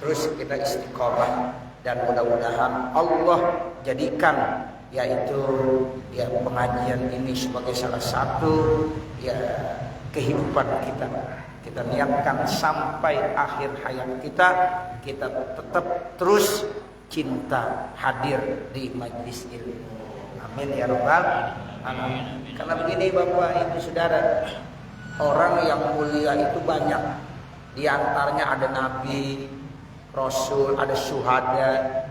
terus kita istiqomah dan mudah-mudahan Allah jadikan yaitu ya pengajian ini sebagai salah satu ya kehidupan kita. Kita niatkan sampai akhir hayat kita tetap terus cinta hadir di majlis ilmu. Amin ya rabbal alamin. Karena begini Bapak Ibu Saudara, orang yang mulia itu banyak. Di antaranya ada nabi, rasul, ada syuhada,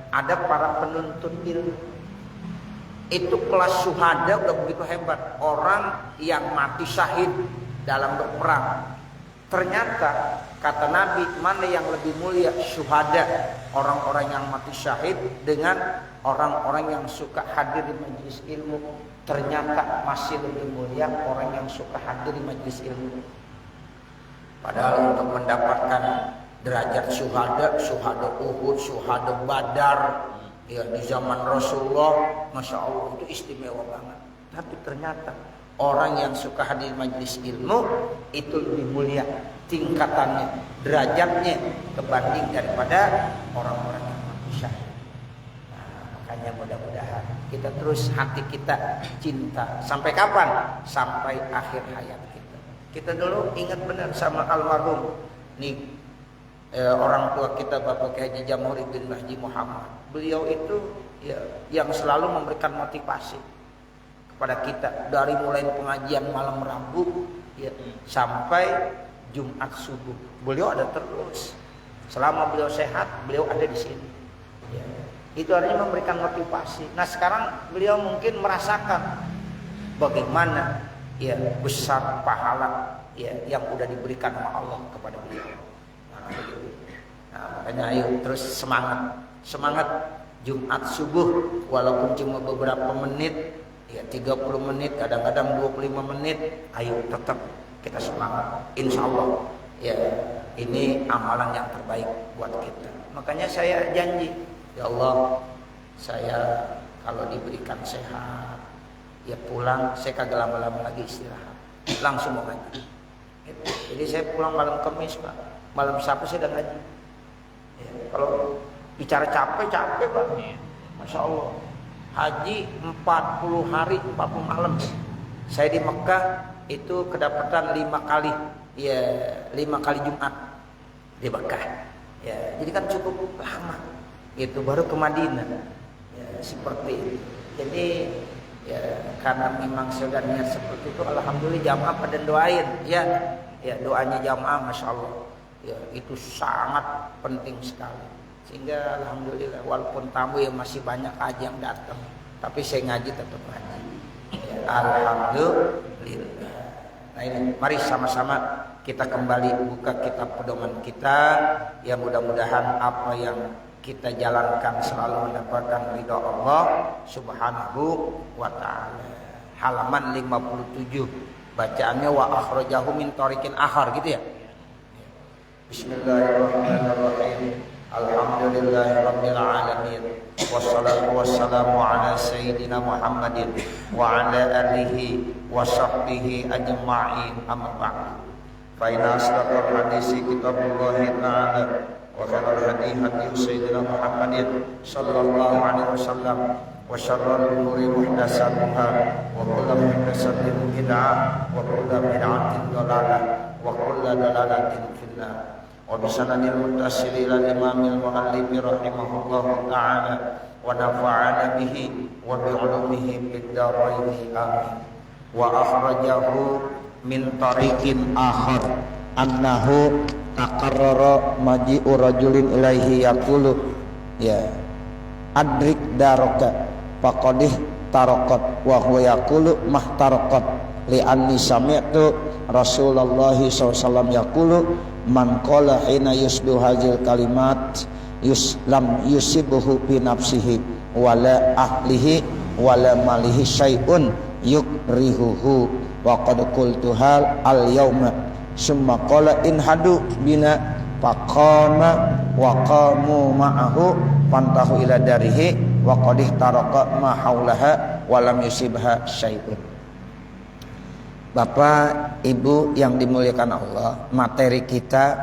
ada para penuntut ilmu. Itu kelas syuhada udah begitu hebat. Orang yang mati syahid dalam berperang. Ternyata kata Nabi, mana yang lebih mulia? Syuhada, orang-orang yang mati syahid, dengan orang-orang yang suka hadir di majelis ilmu. Ternyata masih lebih mulia orang yang suka hadir di majelis ilmu. Padahal untuk mendapatkan derajat syuhada, syuhada Uhud, syuhada Badar, ya di zaman Rasulullah, masya Allah itu istimewa banget. Tapi ternyata orang yang suka hadir majelis ilmu itu lebih mulia tingkatannya, derajatnya dibanding daripada orang-orang yang mati syahid. Nah, makanya mudah-mudahan kita terus hati kita cinta. Sampai kapan? Sampai akhir hayat kita. Kita dulu ingat benar sama almarhum nih orang tua kita Bapak Kiai Haji Jamhuri bin Haji Muhammad. Beliau itu ya, yang selalu memberikan motivasi kepada kita dari mulai pengajian malam Rabu ya, sampai Jumat subuh. Beliau ada terus. Selama beliau sehat, beliau ada di sini. Ya. Itu artinya memberikan motivasi. Nah sekarang beliau mungkin merasakan bagaimana ya besar pahala ya yang udah diberikan sama Allah kepada beliau. Nah, makanya ayo terus semangat Jumat subuh walaupun cuma beberapa menit ya 30 menit, kadang-kadang 25 menit, ayo tetap kita semangat. Insya Allah ya ini amalan yang terbaik buat kita. Makanya saya janji, ya Allah, saya kalau diberikan sehat ya pulang, saya kagak lama-lama lagi istirahat, langsung mau ngaji. Jadi saya pulang malam Kamis Pak, malam Sabtu saya udah ngaji ya, kalau bicara capek Pak, Masya Allah. Haji 40 hari 40 malam. Saya di Mekah itu kedapatan 5 kali ya, 5 kali Jumat di Mekah ya, jadi kan cukup lama itu. Baru ke Madinah ya, seperti itu. Jadi ya karena memang sudah niat seperti itu, alhamdulillah jamaah pada doain ya, ya doanya jamaah Masya Allah ya, itu sangat penting sekali. Sehingga alhamdulillah walaupun tamu ya masih banyak aja yang datang, tapi saya ngaji tetap ngaji ya, alhamdulillah. Nah ini mari sama-sama kita kembali buka kitab pedoman kita ya, mudah-mudahan apa yang kita jalankan selalu mendapatkan ridha Allah subhanahu wa ta'ala. Halaman 57 bacaannya wa akhrajahu min tariqin akhar gitu ya. Bismillahirrahmanirrahim. Alhamdulillahirabbil alamin. Wassalatu wassalamu ala sayyidina Muhammadin wa ala alihi wa sahbihi ajma'in. Amma ba'du. Fa inna asdaqal hadisi kitabullah ta'ala wa khairal hadi hadi sayyidina Muhammadin sallallahu alaihi wasallam wa syarrul umuri muhdatsatuha wa kullu muhdatsatin bid'ah wa kullu bid'atin dhalalah wa kullu dhalalatin finnar. Wa bisanadil muttasil ila imamil muallif rahimahullahu ta'ala wa nafa'ana bihi wa bi ulumihi fid dharain amin. Wa akhrajahu min tariqin akhar annahu taqarrara maji'u rajulin ilaihi yaqulu ya adrik daraka faqadih taraqat wa huwa yaqulu mahtaraqat li anni sami'tu Rasulullah SAW yaqulu man qala hina yusbihu hazil kalimat lam yusibuhu bi nafsihi wala ahlihi wala malihi syai'un yukrihuhu wa qad qultu hal al yauma summa qala in hadu bina faqama wa qamu ma'ahu pantahu ila darihi wa qad ihtaraqa ma haulaha wa lam yusibha syai'un. Bapak Ibu yang dimuliakan Allah, materi kita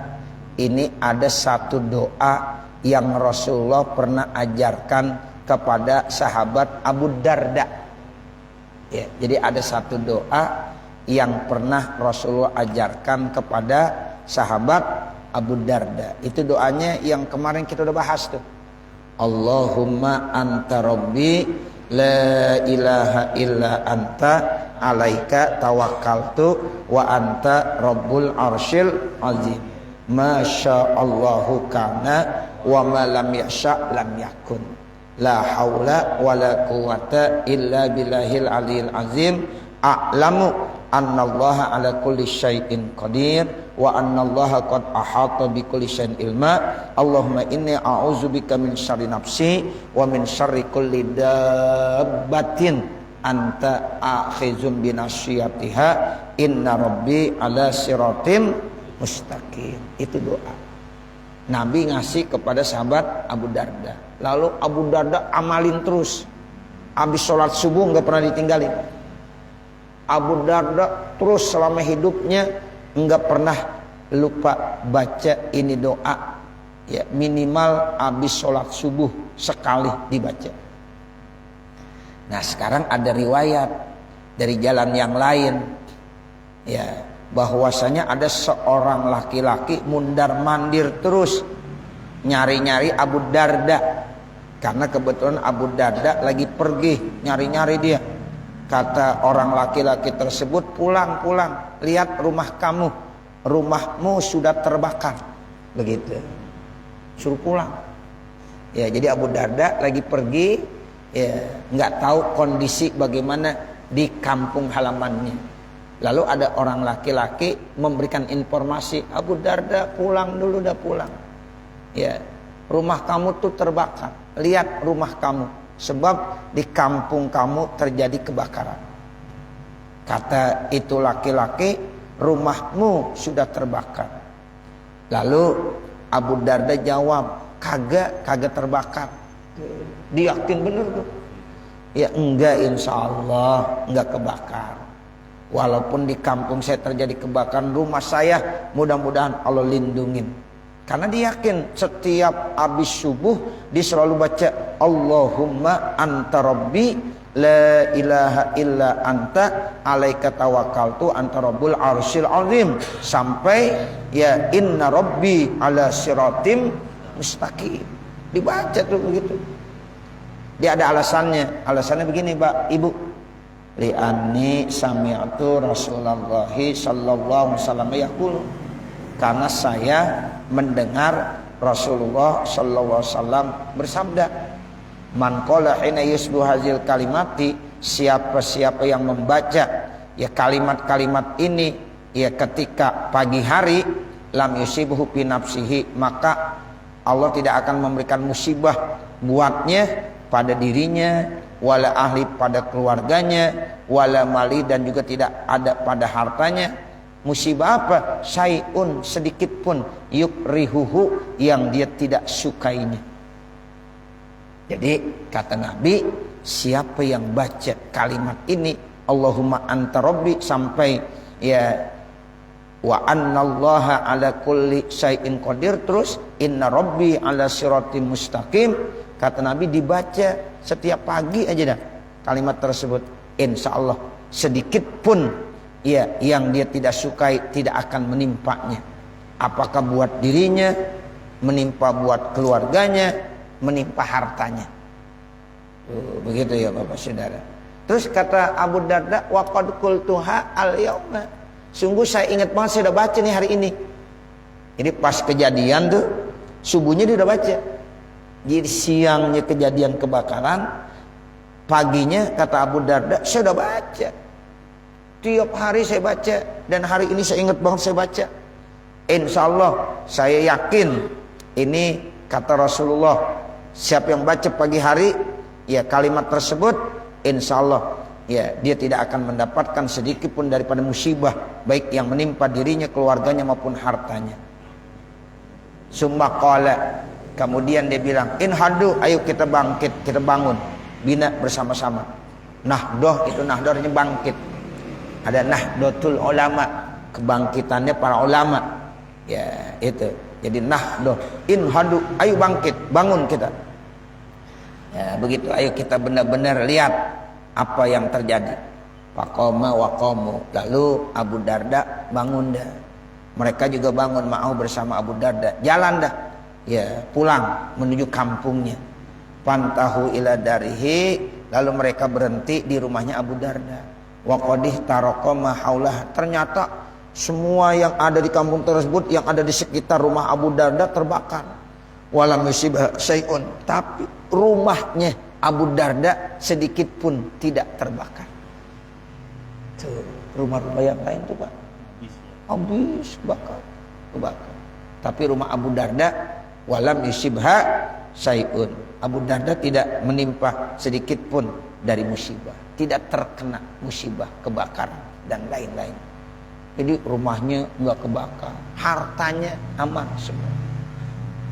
ini ada satu doa yang Rasulullah pernah ajarkan kepada sahabat Abu Darda. Ya, jadi ada satu doa yang pernah Rasulullah ajarkan kepada sahabat Abu Darda. Itu doanya yang kemarin kita udah bahas tuh. Allahumma anta rabbi la ilaha illa anta alaika tawakkaltu wa anta rabbul arsyil azim. Masya Allahu kana wa ma lam yasha lam yakun. La haula wa la quwata illa billahil aliyil azim. A'lamu annallaha ala kulli syai'in qadir wa annallaha qad ahata bi kulli syai'in ilma. Allahumma inni a'udzubika min syarri nafsi wa min syarri kulli dabbatin anta akhizum bi nasyiyatiha inna rabbi ala siratim mustaqim. Itu doa Nabi ngasih kepada sahabat Abu Darda. Lalu Abu Darda amalin terus. Habis sholat subuh nggak pernah ditinggalin. Abu Darda terus selama hidupnya nggak pernah lupa baca ini doa. Ya, minimal habis sholat subuh sekali dibaca. Nah, sekarang ada riwayat dari jalan yang lain, ya, bahwasanya ada seorang laki-laki mundar-mandir terus nyari-nyari Abu Darda, karena kebetulan Abu Darda lagi pergi nyari-nyari dia. Kata orang laki-laki tersebut, pulang, lihat rumah kamu, rumahmu sudah terbakar, begitu, suruh pulang. Ya, jadi Abu Darda lagi pergi, ya, nggak tahu kondisi bagaimana di kampung halamannya. Lalu ada orang laki-laki memberikan informasi, Abu Darda pulang dulu, udah pulang. Ya, rumah kamu tuh terbakar. Lihat rumah kamu, sebab di kampung kamu terjadi kebakaran. Kata itu laki-laki, rumahmu sudah terbakar. Lalu Abu Darda jawab, kagak terbakar. Dia yakin bener tuh. Ya enggak, insya Allah enggak kebakar. Walaupun di kampung saya terjadi kebakaran, rumah saya mudah-mudahan Allah lindungin. Karena dia yakin setiap habis subuh dia selalu baca Allahumma anta rabbi la ilaha illa anta alaika tawakkaltu anta rabbul arsyil azim, sampai ya inna rabbi ala siratim mustaqim. Dibaca tuh begitu. Dia ada alasannya. Alasannya begini, Pak, Ibu. Li'anni sami'tu Rasulullah sallallahu alaihi wasallam yaqul, karena saya mendengar Rasulullah sallallahu alaihi wasallam bersabda, man qala hina yusbu hazil kalimati, siapa yang membaca ya kalimat-kalimat ini ya ketika pagi hari, lam yusibhu fi nafsihi, maka Allah tidak akan memberikan musibah buatnya pada dirinya, wala ahli pada keluarganya, wala mali dan juga tidak ada pada hartanya. Musibah apa? Syai'un, sedikit pun, yukrihuhu, yang dia tidak sukainya. Jadi kata Nabi, siapa yang baca kalimat ini Allahumma anta rabbi sampai ya wa annallaha ala kulli syai'in qadir, terus inna rabbi ala siratim mustaqim, kata Nabi dibaca setiap pagi aja dah kalimat tersebut, insya Allah sedikit pun ya yang dia tidak sukai tidak akan menimpanya, apakah buat dirinya, menimpa buat keluarganya, menimpa hartanya. Begitu ya Bapak Saudara. Terus kata Abu Darda, wa qad qultuha al yauma, sungguh saya ingat banget, saya udah baca nih hari ini. Jadi pas kejadian tuh subuhnya dia udah baca. Jadi siangnya kejadian kebakaran, paginya kata Abu Darda saya udah baca. Tiap hari saya baca, dan hari ini saya ingat banget saya baca. Insya Allah saya yakin ini kata Rasulullah, siapa yang baca pagi hari ya kalimat tersebut, insya Allah ya dia tidak akan mendapatkan sedikit pun daripada musibah, baik yang menimpa dirinya, keluarganya maupun hartanya. Summa qala, kemudian dia bilang, inhadu, ayo kita bangkit, kita bangun, bina bersama-sama. Nahdoh, itu nahdoh artinya bangkit. Ada Nahdlatul Ulama, kebangkitannya para ulama. Ya, itu. Jadi nahdoh, inhadu, ayo bangkit, bangun kita. Ya, begitu. Ayo kita benar-benar lihat apa yang terjadi. Faqama wa qamu. Lalu Abu Darda bangun dah. Mereka juga bangun mau bersama Abu Darda. Jalan dah. Ya, pulang menuju kampungnya. Fantahu ila darihi, lalu mereka berhenti di rumahnya Abu Darda. Wa qadih taraka ma haulah. Ternyata semua yang ada di kampung tersebut, yang ada di sekitar rumah Abu Darda terbakar. Walam yusibha syai'un, tapi rumahnya Abu Darda sedikit pun tidak terbakar. Tuh, rumah-rumah yang lain tuh Pak, habis bakar, terbakar. Tapi rumah Abu Darda walam yusibha syai'un. Abu Darda tidak menimpa sedikit pun dari musibah, tidak terkena musibah kebakaran dan lain-lain. Jadi rumahnya enggak kebakar, hartanya aman semua.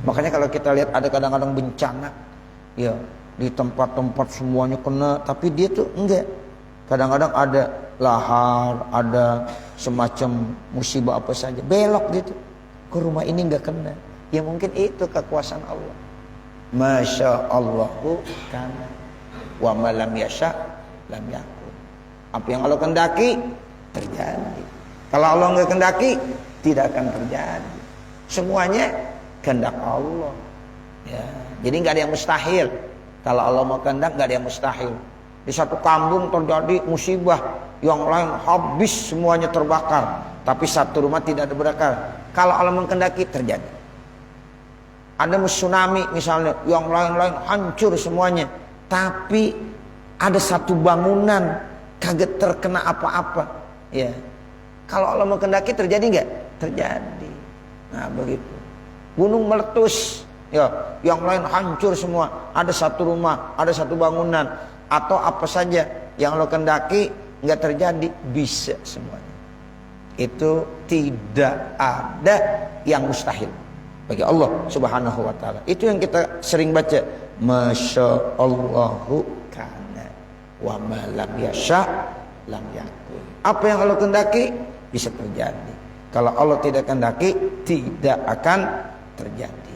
Makanya kalau kita lihat ada kadang-kadang bencana, ya di tempat-tempat semuanya kena, tapi dia tuh enggak. Kadang-kadang ada lahar, ada semacam musibah apa saja, belok gitu. Ke rumah ini enggak kena. Ya mungkin itu kekuasaan Allah. Masya Allahu kana wa ma lam yasha lam yakun. Apa yang Allah kehendaki terjadi. Kalau Allah enggak kehendaki tidak akan terjadi. Semuanya kehendak Allah. Ya, jadi enggak ada yang mustahil. Kalau Allah mau kehendak enggak ada yang mustahil. Di satu kampung terjadi musibah, yang lain habis semuanya terbakar, tapi satu rumah tidak terbakar. Kalau Allah mengkehendaki terjadi. Ada tsunami misalnya, yang lain-lain hancur semuanya, tapi ada satu bangunan kaget terkena apa-apa. Ya, kalau Allah mengkehendaki terjadi enggak? Terjadi. Nah begitu. Gunung meletus, ya, yang lain hancur semua. Ada satu rumah, ada satu bangunan, atau apa saja yang Allah kehendaki enggak terjadi, bisa semuanya. Itu tidak ada yang mustahil bagi Allah Subhanahu wa taala. Itu yang kita sering baca, Masya Allahu kana wa ma lam yasha lam yakun. Apa yang Allah kehendaki bisa terjadi. Kalau Allah tidak kehendaki tidak akan terjadi.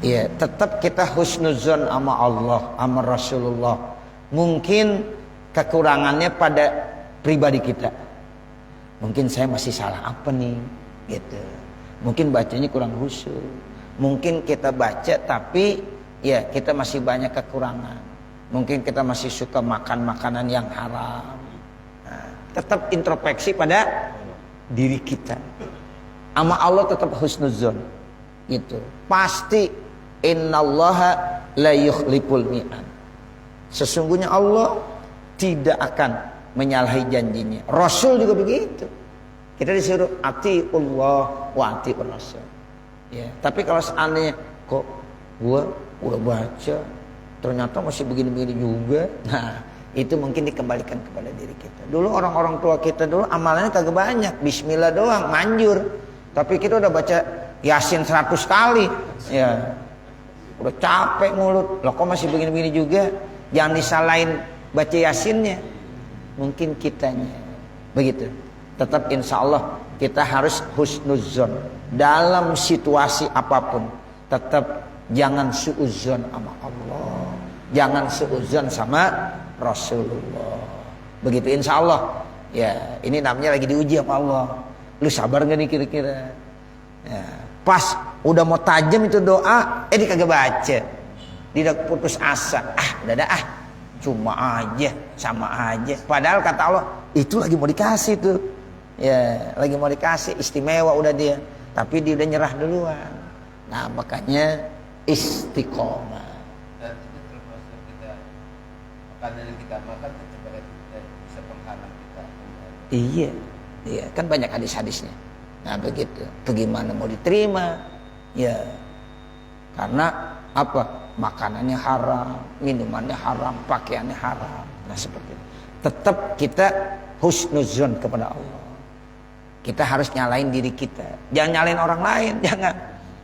Ya, tetap kita husnuzon sama Allah, sama Rasulullah. Mungkin kekurangannya pada pribadi kita. Mungkin saya masih salah apa nih, gitu. Mungkin bacanya kurang khusyuk. Mungkin kita baca tapi ya kita masih banyak kekurangan. Mungkin kita masih suka makan makanan yang haram. Nah, tetap introspeksi pada diri kita. Sama Allah tetap husnuzon. Gitu. Pasti innallaha la yukhliful mi'ad. Sesungguhnya Allah tidak akan menyalahi janjinya. Rasul juga begitu. Kita disuruh atiullah wa atiur rasul. Ya, tapi kalau seandainya kok gua udah baca ternyata masih begini-begini juga. Nah, itu mungkin dikembalikan kepada diri kita. Dulu orang-orang tua kita dulu amalannya kagak banyak, bismillah doang, manjur. Tapi kita udah baca Yasin 100 kali. Ya. Udah capek mulut. Loh kok masih begini-begini juga? Jangan disalahin baca Yasinnya. Mungkin kitanya. Begitu. Tetap insya Allah kita harus husnuzon. Dalam situasi apapun. Tetap jangan suuzon sama Allah. Jangan suuzon sama Rasulullah. Begitu insya Allah. Ya, ini namanya lagi diuji sama Allah. Lu sabar gak nih kira-kira? Ya. Pas udah mau tajam itu doa, dia kagak baca. Dia udah putus asa. Udah cuma aja, sama aja. Padahal kata Allah, itu lagi mau dikasih tuh. Ya, lagi mau dikasih, istimewa udah dia. Tapi dia udah nyerah duluan. Nah, makanya istiqomah. Dan itu termasuk kita makanan yang kita makan supaya kita bisa menghalang kita. Iya, kan banyak hadis-hadisnya. Nah begitu, bagaimana mau diterima? Ya, karena apa? Makanannya haram, minumannya haram, pakaiannya haram. Nah seperti itu. Tetap kita husnuzon kepada Allah. Kita harus nyalain diri kita, jangan nyalain orang lain, jangan.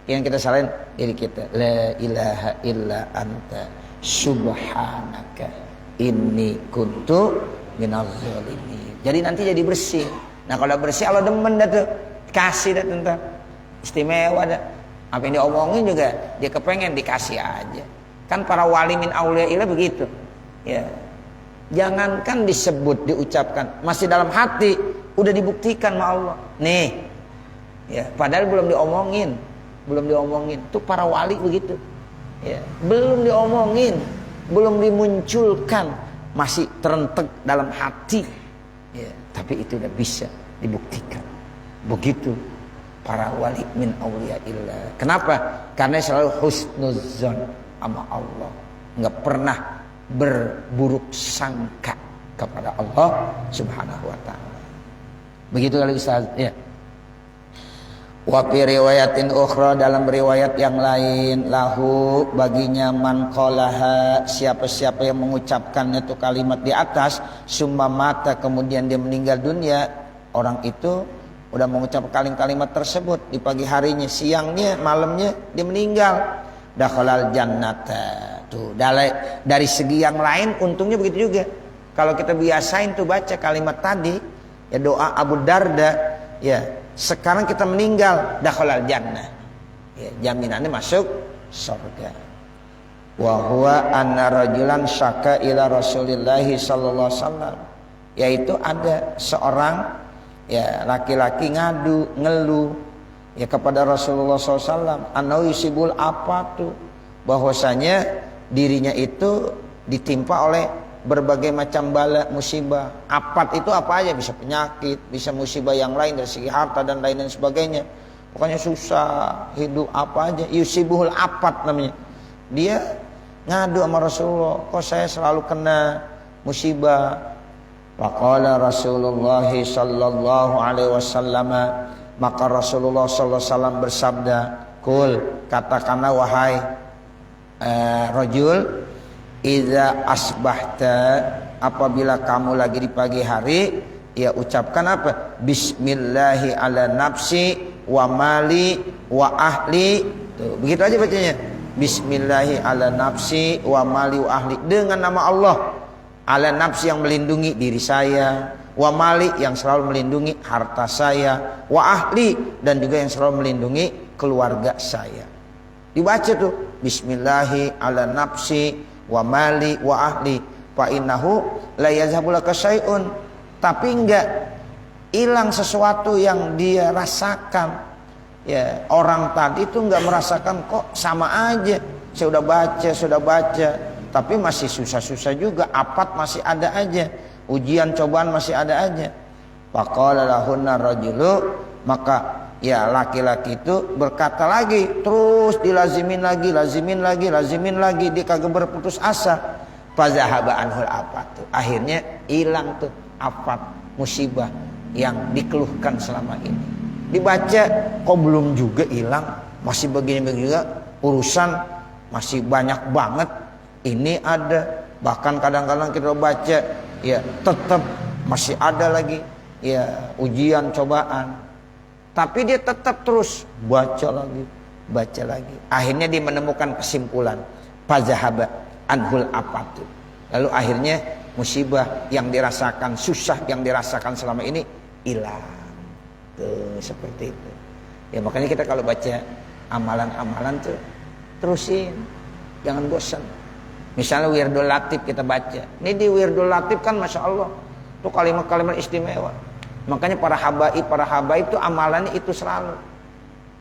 Yang kita salahin diri kita. La ilaha illa anta subhanaka inni kuntu minaz zalimin. Jadi nanti jadi bersih. Nah kalau bersih Allah demen dah tuh, kasih dah tentang istimewa dah. Apa yang diomongin juga dia kepengen dikasih aja. Kan para wali min auliyaillah begitu. Ya. Jangankan disebut, diucapkan, masih dalam hati udah dibuktikan sama Allah. Nih. Ya, padahal belum diomongin. Tuh para wali begitu. Ya, belum diomongin, belum dimunculkan, masih terentek dalam hati. Ya, tapi itu udah bisa dibuktikan. Begitu para wali min auliyaillah. Kenapa? Karena selalu husnuzon sama Allah, nggak pernah berburuk sangka kepada Allah Subhanahu wa taala. Begitu kali Ustaz, ya. Wa fi riwayatin ukhra, dalam riwayat yang lain, lahu baginya man qalaha, siapa-siapa yang mengucapkannya itu kalimat di atas, summa mata, kemudian dia meninggal dunia, orang itu udah mengucap kalimat tersebut di pagi harinya, siangnya, malamnya dia meninggal, dakhalal jannata. Tuh, dari segi yang lain untungnya begitu juga. Kalau kita biasain tuh baca kalimat tadi, ya doa Abu Darda, ya sekarang kita meninggal, dakhalal jannah, ya, jaminannya masuk surga. Wa huwa anna rajulan syaka ila Rasulillah sallallahu alaihi wasallam, yaitu ada seorang, ya laki-laki ngeluh ya kepada Rasulullah SAW, anau yusibul apa tuh, bahwasanya dirinya itu ditimpa oleh berbagai macam bala musibah. Apat itu apa aja, bisa penyakit, bisa musibah yang lain dari segi harta dan lain sebagainya. Pokoknya susah hidup apa aja, yusibuhul apat namanya. Dia ngadu sama Rasulullah, kok saya selalu kena musibah. Faqala Rasulullah sallallahu alaihi wasallam, maka Rasulullah sallallahu alaihi wasallam bersabda, kul, katakanlah wahai rajul, idza asbahta, apabila kamu lagi di pagi hari, ya ucapkan apa? Bismillahi ala nafsi wa mali wa ahli. Tuh, begitu aja bacanya. Bismillahi ala nafsi wa mali wa ahli, dengan nama Allah. Ala nafsi, yang melindungi diri saya, wa mali, yang selalu melindungi harta saya, wa ahli, dan juga yang selalu melindungi keluarga saya. Dibaca tuh, bismillahi ala nafsi wa mali wa ahli, fa innahu la yazhabu laka syai'un, tapi enggak hilang sesuatu yang dia rasakan. Ya, orang tadi itu enggak merasakan, kok sama aja, saya sudah baca, tapi masih susah-susah juga, apat masih ada aja, ujian cobaan masih ada aja. Faqala lahunna rajulu, maka ya laki-laki itu berkata lagi, terus dilazimin lagi, dia kagak berputus asa. Fazahaba anhul afatu, akhirnya hilang tuh afat, musibah yang dikeluhkan selama ini. Dibaca, kok belum juga hilang, masih begini-begini juga, urusan masih banyak banget. Ini ada, bahkan kadang-kadang kita baca, ya tetap masih ada lagi, ya ujian cobaan. Tapi dia tetap terus baca lagi. Akhirnya dia menemukan kesimpulan, fazahaba anhul afatu. Lalu akhirnya musibah yang dirasakan, susah yang dirasakan selama ini hilang. Tuh, seperti itu. Ya makanya kita kalau baca amalan-amalan tuh terusin, jangan bosan. Misalnya Wirdul Latif kita baca. Ini di Wirdul Latif kan Masya Allah, tuh kalimat-kalimat istimewa. Makanya para habaib itu amalannya itu selalu.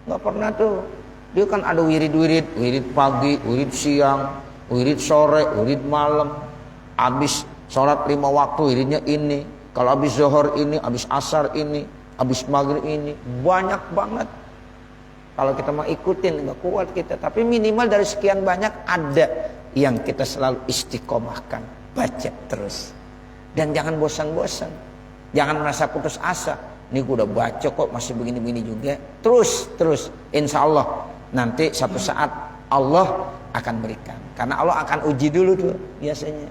Gak pernah tuh. Dia kan ada wirid pagi, wirid siang, wirid sore, wirid malam. Habis sholat 5 waktu wiridnya ini. Kalau habis zuhur ini, habis asar ini, habis maghrib ini. Banyak banget. Kalau kita mau ikutin gak kuat kita. Tapi minimal dari sekian banyak ada yang kita selalu istiqomahkan. Baca terus. Dan jangan bosan-bosan. Jangan merasa putus asa. Ini gue udah baca kok masih begini-begini juga. Terus. Insya Allah nanti satu saat Allah akan berikan. Karena Allah akan uji dulu tuh biasanya.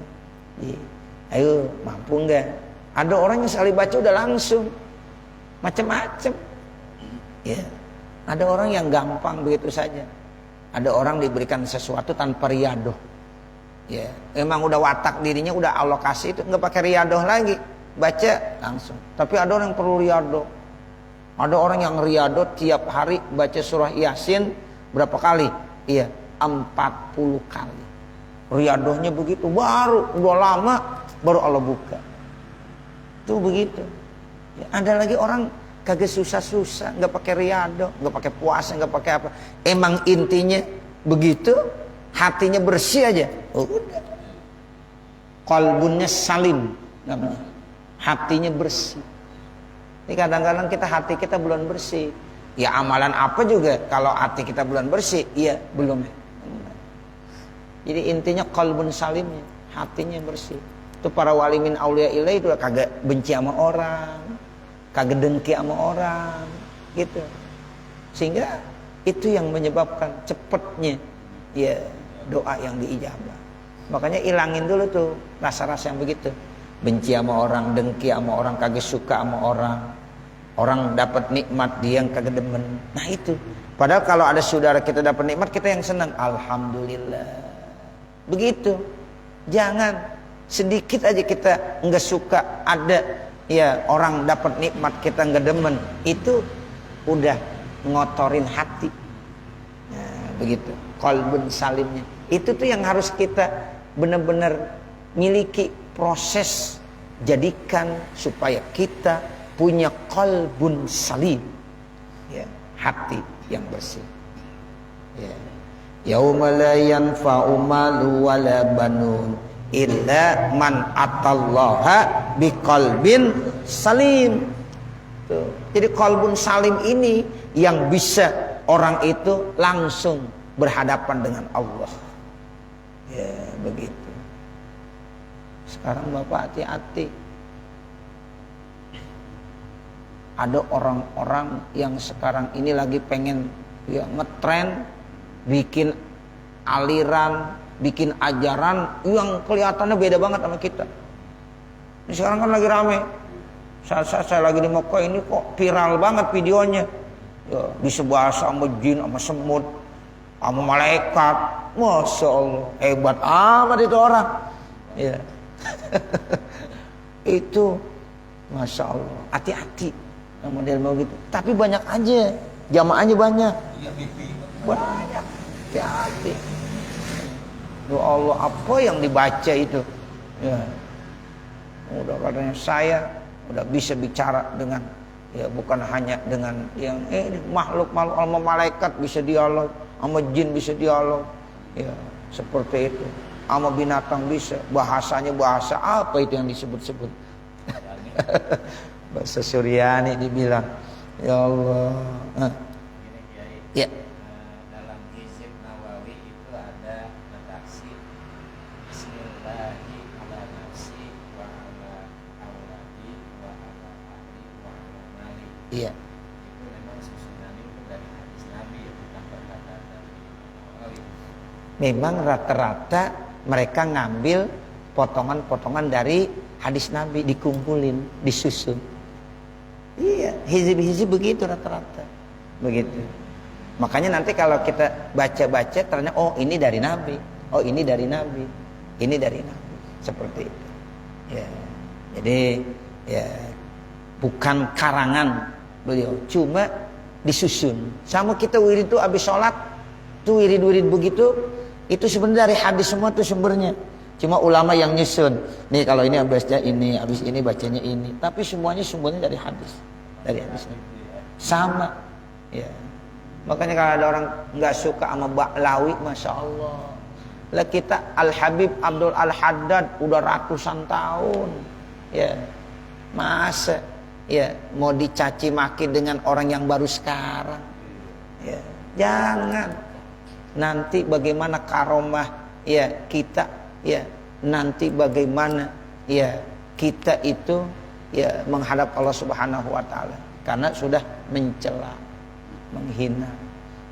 Ayo mampu enggak? Ada orang yang sekali baca udah langsung macam-macam. Ya. Ada orang yang gampang begitu saja. Ada orang diberikan sesuatu tanpa riadoh. Ya, emang udah watak dirinya udah alokasi itu, nggak pakai riadoh lagi, baca langsung. Tapi ada orang yang perlu riadoh. Ada orang yang riadoh tiap hari baca surah Yasin berapa kali? Iya, 40 kali. Riadohnya begitu, baru udah lama baru Allah buka. Itu begitu. Ya, ada lagi orang kagak susah-susah, nggak pakai riadoh, nggak pakai puasa, nggak pakai apa. Emang intinya begitu, hatinya bersih aja. Oh, udah. Qalbunnya salim namanya. Hatinya bersih. Ini kadang-kadang hati kita belum bersih. Ya amalan apa juga kalau hati kita belum bersih, iya belum. Jadi intinya qalbun salimnya, hatinya bersih. Itu para wali min auliya ilai itu kagak benci sama orang, kagak dengki sama orang, gitu. Sehingga itu yang menyebabkan cepatnya ya doa yang diijabah. Makanya ilangin dulu tuh rasa-rasa yang begitu. Benci sama orang, dengki sama orang, kagak suka sama orang. Orang dapat nikmat dia yang kagak demen. Nah itu. Padahal kalau ada saudara kita dapat nikmat, kita yang senang. Alhamdulillah. Begitu. Jangan sedikit aja kita enggak suka ada ya orang dapat nikmat kita enggak demen. Itu udah ngotorin hati. Nah, begitu. Qalbun salimnya. Itu tuh yang harus kita benar-benar miliki, proses, jadikan supaya kita punya qalbun salim, ya, hati yang bersih. Ya. Yauma la yanfa'u malu wala banun illa man atallaha biqalbin salim. Tuh. Jadi qalbun salim ini yang bisa orang itu langsung berhadapan dengan Allah. Ya, begitu. Sekarang Bapak hati-hati. Ada orang-orang yang sekarang ini lagi pengen ya ngetren, bikin aliran, bikin ajaran yang kelihatannya beda banget sama kita. Ini sekarang kan lagi rame. Saat saya lagi di Mekah ini kok viral banget videonya. Ya, disebut sama jin, sama semut, sama malaikat. Masya Allah, hebat amat itu orang. Ya. Itu Masya Allah, hati-hati model mau gitu. Tapi banyak aja, jamaahnya banyak. Banyak, hati-hati. Ya Allah, apa yang dibaca itu? Ya, udah katanya saya udah bisa bicara dengan ya bukan hanya dengan yang makhluk sama malaikat bisa dialog, sama jin bisa dialog. Ya, seperti itu. Sama binatang bisa, bahasanya bahasa apa itu yang disebut-sebut? Bahasa Suryani dibilang. Ya Allah. Ya. Dalam hizib Nawawi itu ada redaksi Bismillahi ala nafsi wa ala awladi wa ala ahli wa ala mali. Iya. Itu memang susunannya itu dari hadis Nabi, bukan perkata dari Nawawi. Memang rata-rata mereka ngambil potongan-potongan dari hadis Nabi, dikumpulin, disusun. Iya, hizib-hizib begitu rata-rata. Begitu. Makanya nanti kalau kita baca-baca ternyata oh ini dari Nabi, oh ini dari Nabi, ini dari Nabi. Seperti itu. Ya. Jadi ya bukan karangan beliau, cuma disusun. Sama kita wirid itu habis sholat, tuh wirid-wirid begitu, itu sebenarnya dari hadis semua tuh sumbernya. Cuma ulama yang nyusun. Nih kalau ini habisnya ini, habis ini bacanya ini. Tapi semuanya sumbernya dari hadis. Dari hadis ini. Sama. Ya. Makanya kalau ada orang nggak suka sama Ba'lawi, Masya Allah. Lah kita Al-Habib Abdul Al-Haddad udah ratusan tahun. Ya. Masa ya mau dicaci maki dengan orang yang baru sekarang. Ya. Jangan. Nanti bagaimana karomah ya kita, ya nanti bagaimana ya kita itu ya menghadap Allah Subhanahu wa taala karena sudah mencela, menghina.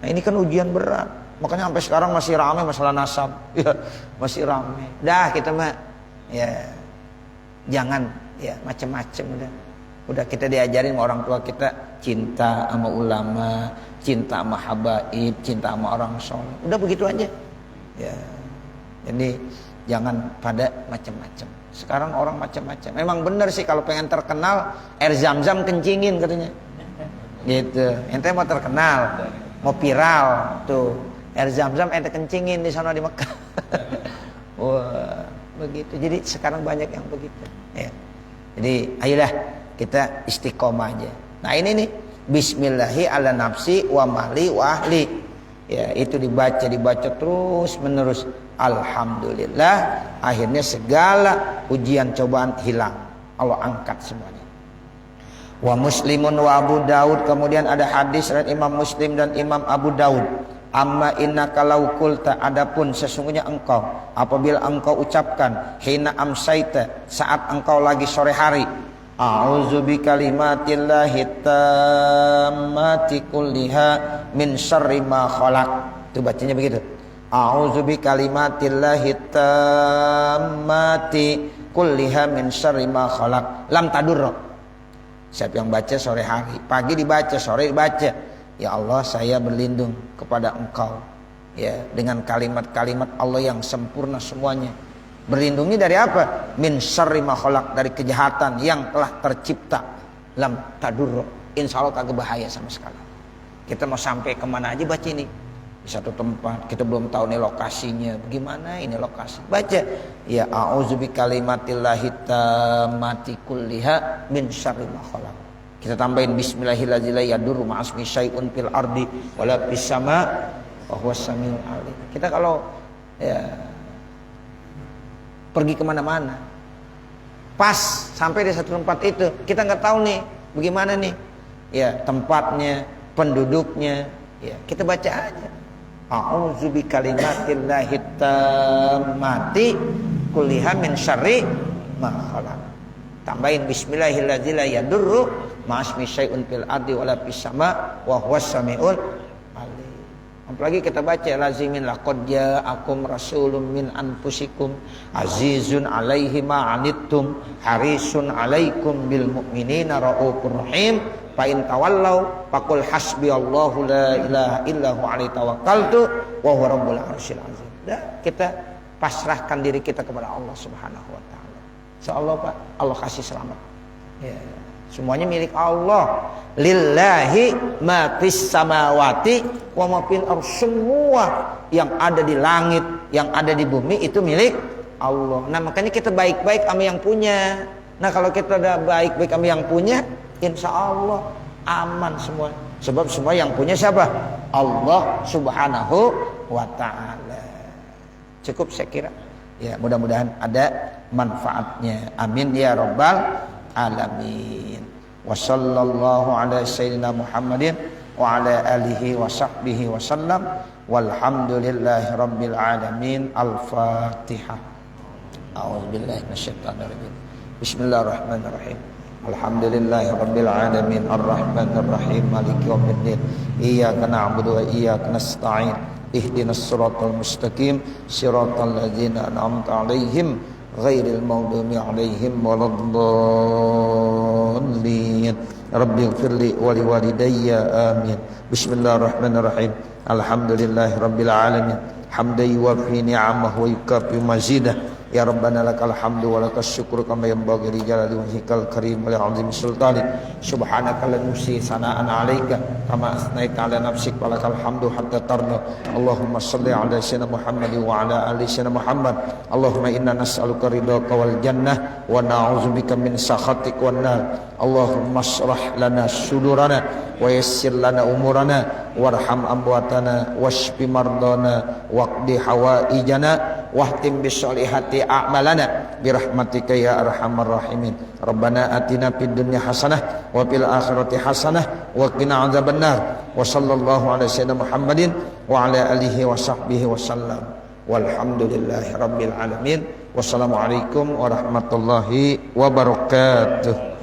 Nah, ini kan ujian berat. Makanya sampai sekarang masih ramai masalah nasab. Ya, masih ramai. Dah kita mah ya jangan Ya, macam-macam udah. Udah kita diajarin sama orang tua kita cinta sama ulama, cinta sama habaib, cinta sama orang soleh. Udah begitu aja. Ya. Jadi jangan pada macam-macam. Sekarang orang macam-macam. Memang benar sih kalau pengen terkenal air zam-zam kencingin katanya. Gitu. Ente mau terkenal, mau viral tuh. Air zam-zam ente kencingin di sana di Mekah. Wah, begitu. Jadi sekarang banyak yang begitu. Ya. Jadi ayolah kita istiqomah aja. Nah ini nih, bismillahi ala nafsi wa mali wa ahli. Ya, itu dibaca terus menerus. Alhamdulillah, akhirnya segala ujian cobaan hilang. Allah angkat semuanya. Wa Muslimun wa Abu Daud, kemudian ada hadis riwayat Imam Muslim dan Imam Abu Daud. Amma innaka law qulta, adapun sesungguhnya engkau apabila engkau ucapkan hina amsaita, saat engkau lagi sore hari, a'udzu bikalimatillahi tammati kulliha min syarri ma khalaq. Itu bacanya begitu. A'udzu bikalimatillahi tammati kulliha min syarri ma khalaq. Lam tadurra. Siapa yang baca sore hari, pagi dibaca, sore dibaca. Ya Allah, saya berlindung kepada engkau, ya, dengan kalimat-kalimat Allah yang sempurna semuanya. Berlindungnya dari apa? Min syarri ma khalaq, dari kejahatan yang telah tercipta. Lam tadurra, insya Allah kagak bahaya sama sekali. Kita mau sampai kemana aja baca ini. Di satu tempat kita belum tahu nih lokasinya, bagaimana ini lokasi, baca ya a'udzu bikalimatillahi tammati kulliha min syarri ma khalaq. Kita tambahin bismillahirrahmanirrahim, la yadurru ma'asmi syai'un fil ardi wala fis sama wa huwas samiul alim. Kita kalau ya pergi kemana-mana, pas sampai di satu tempat itu kita nggak tahu nih bagaimana nih ya tempatnya, penduduknya, ya kita baca aja a'udzu bikalimatillahi tammati kulliha min syarri ma khalaq. Tambahin bismillahirrahmanirrahim, la yadurru ma'asmi syai'un fil ardi wala fis sama wa huwas samiul alim. Apalagi kita baca lazimin laqad ja'akum rasulun min anfusikum azizun 'alaihi ma 'anittum harisun 'alaikum bil mu'minina raufur rahim fa in tawallau faqul hasbiyallahu la ilaha illa huwa 'alaihi tawakkaltu wa huwa rabbul 'arsyil 'azim. Dah, kita pasrahkan diri kita kepada Allah Subhanahu wa taala. Insyaallah Pak, Allah kasih selamat. Ya. Semuanya milik Allah. Lillahi ma fis samawati wa ma fil ardh. Semua yang ada di langit, yang ada di bumi itu milik Allah. Nah, makanya kita baik-baik sama yang punya. Nah, kalau kita udah baik-baik sama yang punya, insyaallah aman semua. Sebab semua yang punya siapa? Allah Subhanahu wa taala. Cukup saya kira. Ya, mudah-mudahan ada manfaatnya. Amin ya rabbal alamin. Wa sallallahu ala sayyidina Muhammadin wa ala alihi wa sahbihi wa sallam. Walhamdulillahi rabbil alamin. Al-Fatihah. A'udzubillahi minasyaitonir rajim. Bismillahirrahmanirrahim. Alhamdulillahi rabbil alamin. Arrahmanir rahim. Maliki yaumiddin. Iyyaka na'budu wa iyyaka nasta'in. Ihdinas siratal mustaqim siratal ladzina an'amta 'alaihim ghairil maghdubi 'alaihim waladdallin. Rabbighfirli wa liwalidayya amin. Bismillahirrahmanirrahim. Alhamdulillahi rabbil alamin. Hamdan yuwaffi ni'amahu wa yukafi mazidah. Ya Rabbana lakal hamdu wa lakas syukru kama yanbaghi li jalali wajhikal karim wa li 'azimi sultanik. Subhanaka la nuhsi sana'an 'alaika kama asnaita 'ala nafsik wa lakal hamdu hatta tarda. Allahumma shalli 'ala sayyidina Muhammad wa 'ala ali sayyidina Muhammad. Allahumma inna nas'aluka ridhaka wal jannah wa na'udzubika min sakhatik wan nar. Allahumma shrah lana sudurana wa yassir lana umurana warham amwatana washfi mardana waqdi hawaijana wahtim bisolihati a'malana birahmatika ya arhamar rahimin. Rabbana atina fid dunya hasanah wa fil akhirati hasanah wa qina adzabannar. Wa sallallahu ala sayyidina Muhammadin wa ala alihi wa sahbihi wa sallam. Walhamdulillahi rabbil alamin. Wassalamualaikum warahmatullahi wabarakatuh.